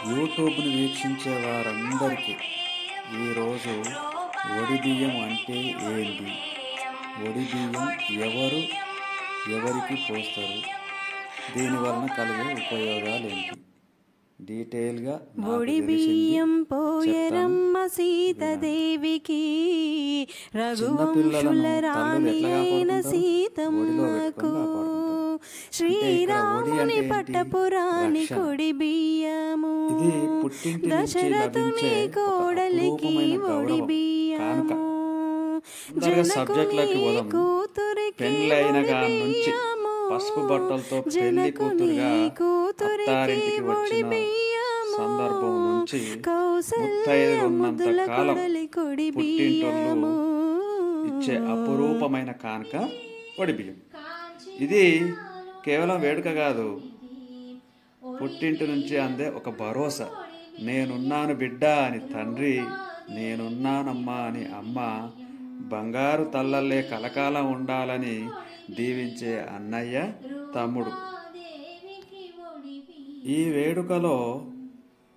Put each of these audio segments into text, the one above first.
యూట్యూబ్ను వీక్షించే వారందరికీ ఈరోజు ఒడిబియ్యం అంటే ఏంటి, ఒడిబియ్యం ఎవరికి పోస్తారు, దీనివలన కలిగే ఉపయోగాలు ఏంటి డీటెయిల్గా ఒడి బియ్యం పోయరమ్మ సీతదేవికి రఘువంశుల రాణి అయిన సీతమ్మకు శ్రీరాముని పట్టపురాణి కొడి బియ్యము దశరథుని కోడలికి ఒడి బియ్యము జనకుని కూతురికి బియ్యము పసుపు బట్టలతో పెళ్లి కూతురుగా అత్తారింటికి వచ్చిన సందర్భం నుంచి ముత్తైదుగా ఉన్నంత కాలం పుట్టింటోళ్ళు ఇచ్చే అపురూపమైన కానుక ఒడిబియ్యం. ఇది కేవలం వేడుక కాదు, పుట్టింటి నుంచి అందే ఒక భరోసా. నేనున్నాను బిడ్డ అని తండ్రి, నేనున్నానమ్మా అని అమ్మ, బంగారు తల్లల్లే కలకాలం ఉండాలని దీవించే అన్నయ్య, తమ్ముడు. ఈ వేడుకలో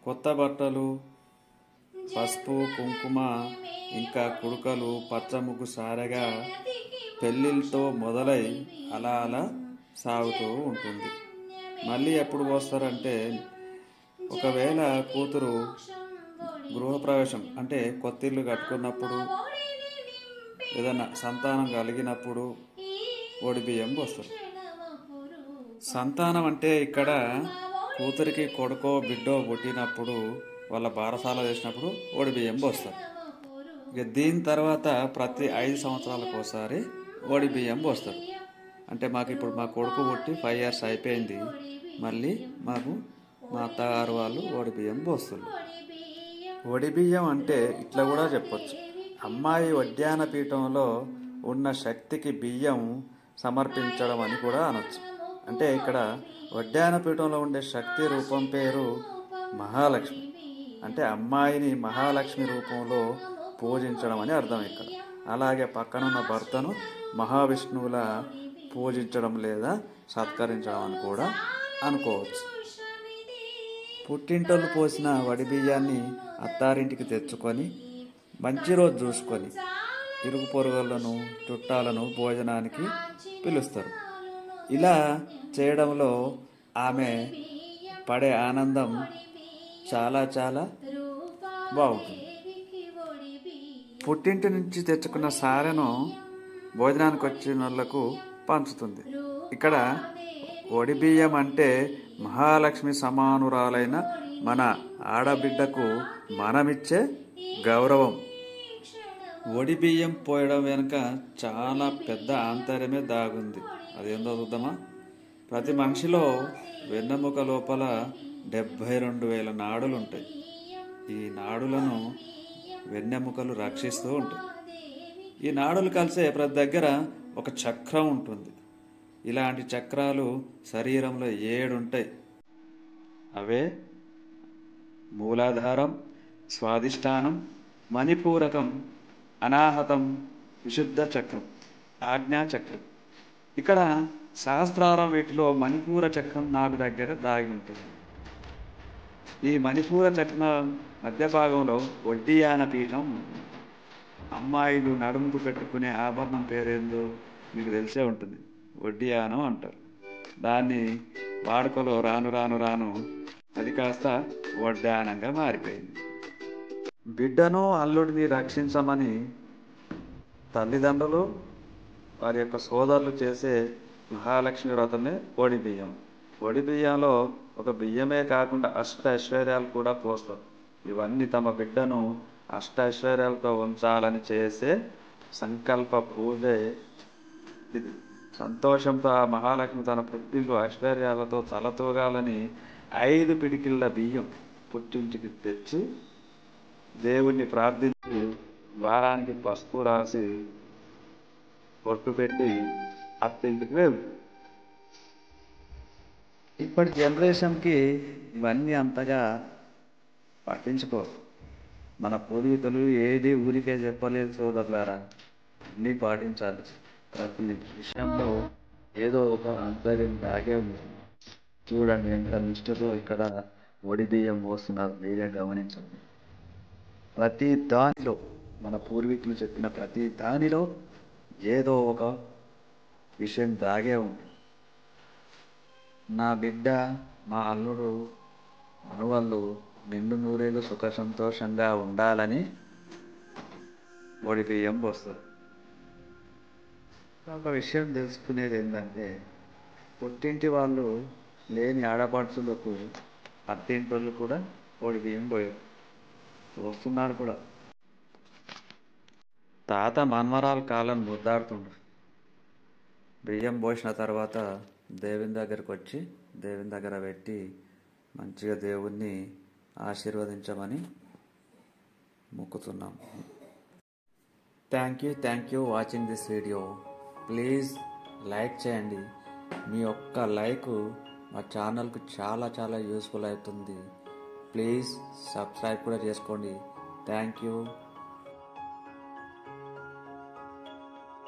కొత్త బట్టలు, పసుపు, కుంకుమ, ఇంకా కుడుకలు, పచ్చముగ్గు సారెగా పెళ్ళిళ్ళతో మొదలై అలా అలా సాగుతూ ఉంటుంది. మళ్ళీ ఎప్పుడు పోస్తారంటే, ఒకవేళ కూతురు గృహప్రవేశం అంటే కొత్తిల్లు కట్టుకున్నప్పుడు, ఏదైనా సంతానం కలిగినప్పుడు ఒడిబియ్యం పోస్తారు. సంతానం అంటే ఇక్కడ కూతురికి కొడుకో బిడ్డో పుట్టినప్పుడు, వాళ్ళ బారసాల చేసినప్పుడు ఒడిబియ్యం పోస్తారు. ఇక దీని తర్వాత ప్రతి 5 సంవత్సరాలకు ఒకసారి ఒడిబియ్యం పోస్తారు. అంటే మాకు ఇప్పుడు మా కొడుకు పుట్టి 5 years అయిపోయింది, మళ్ళీ మాకు మా అత్తగారు వాళ్ళు ఒడిబియ్యం పోస్తారు. ఒడిబియ్యం అంటే ఇట్లా కూడా చెప్పొచ్చు, అమ్మాయి వడ్డాన పీఠంలో ఉన్న శక్తికి బియ్యం సమర్పించడం అని కూడా అనొచ్చు. అంటే ఇక్కడ వడ్డాన పీఠంలో ఉండే శక్తి రూపం పేరు మహాలక్ష్మి. అంటే అమ్మాయిని మహాలక్ష్మి రూపంలో పూజించడం అని అర్థం ఇక్కడ. అలాగే పక్కనున్న భర్తను మహావిష్ణువులా పూజించడం లేదా సత్కరించడం అని కూడా అనుకోవచ్చు. పుట్టింటోళ్ళు పోసిన వడిబియ్యాన్ని అత్తారింటికి తెచ్చుకొని మంచి రోజు చూసుకొని ఇరుగు పొరుగులను, చుట్టాలను భోజనానికి పిలుస్తారు. ఇలా చేయడంలో ఆమె పడే ఆనందం చాలా చాలా బాగుంటుంది. పుట్టింటి నుంచి తెచ్చుకున్న సారెను భోజనానికి వచ్చిన వాళ్ళకు పంచుతుంది. ఇక్కడ ఒడిబియ్యం అంటే మహాలక్ష్మి సమానురాలైన మన ఆడబిడ్డకు మనమిచ్చే గౌరవం. ఒడిబియ్యం పోయడం వెనుక చాలా పెద్ద ఆంతర్యమే దాగుంది. అదేందో చూద్దామా? ప్రతి మనిషిలో వెన్నెముక లోపల 72,000 నాడులు ఉంటాయి. ఈ నాడులను వెన్నెముకలు రక్షిస్తూ ఉంటాయి. ఈ నాడులు కలిసే ప్రతి దగ్గర ఒక చక్రం ఉంటుంది. ఇలాంటి చక్రాలు శరీరంలో 7 ఉంటాయి. అవే మూలాధారం, స్వాదిష్టానం, మణిపూరకం, అనాహతం, విశుద్ధ చక్రం, ఆజ్ఞా చక్రం. ఇక్కడ సహస్రారం వీటిలో మణిపూర చక్రం నాకు దగ్గర దాగి ఉంటుంది. ఈ మణిపూర చక్రం మధ్య భాగంలో వడ్డియాన పీఠం. అమ్మాయిలు నడుముకు పెట్టుకునే ఆభరణం పేరేందో మీకు తెలిసే ఉంటుంది, వడ్డియానం అంటారు. దాన్ని వాడుకలో రాను రాను రాను అది కాస్త వడ్డానంగా మారిపోయింది. బిడ్డను అల్లుడిని రక్షించమని తల్లిదండ్రులు వారి యొక్క సోదరులు చేసే మహాలక్ష్మి వ్రతమే ఒడిబియ్యం. ఒడిబియ్యంలో ఒక బియ్యమే కాకుండా అష్ట ఐశ్వర్యాలు కూడా పోస్తారు. ఇవన్నీ తమ బిడ్డను అష్ట ఐశ్వర్యాలతో ఉంచాలని చేసే సంకల్ప పూజే ఇది. సంతోషంతో ఆ మహాలక్ష్మి తన పుట్టిల్లు ఐశ్వర్యాలతో తలతూగాలని 5 పిడికిళ్ళ బియ్యం పుట్టింటికి తెచ్చి దేవుణ్ణి ప్రార్థించి వారానికి పసుపు రాసి బొట్టు పెట్టి అత్తింటికి వెళ్ళు. ఇప్పటి జనరేషన్కి ఇవన్నీ అంతగా పట్టించుకోరు. మన పూర్వీకులు ఏది ఊరికే చెప్పలేదు సోదరులారా, అన్నీ పాటించాలి. ప్రతి విషయంలో ఏదో ఒక అంతర్యం దాగే ఉంది. చూడండి ఎంత నిష్ఠతో ఇక్కడ ఒడి బియ్యం పోస్తున్నారు, మీరే గమనించండి. ప్రతి దానిలో మన పూర్వీకులు చెప్పిన ప్రతి దానిలో ఏదో ఒక విషయం దాగే ఉంది. నా బిడ్డ, మా అల్లుడు, మనవాళ్ళు నిండు నూరేళ్ళు సుఖ సంతోషంగా ఉండాలని ఒడి బియ్యం పోస్తారు. ఒక విషయం తెలుసుకునేది ఏంటంటే, పుట్టింటి వాళ్ళు లేని ఆడపడుచులకు అత్తింటోళ్ళు కూడా ఒడి బియ్యం పోస్తున్నారు కూడా. తాత మన్మరాల కాలం ముద్దాడుతుండ్రు. బియ్యం పోసిన తర్వాత దేవుని దగ్గరికి వచ్చి దేవుని దగ్గర పెట్టి మంచిగా దేవుణ్ణి ఆశీర్వదించమని మొక్కుతున్నాం. Thank you watching this video. Please like చేయండి. మీ ఒక్క లైక్ మా ఛానల్కు చాలా యూస్ఫుల్ అవుతుంది. ప్లీజ్ సబ్స్క్రైబ్ కూడా చేసుకోండి. Thank you.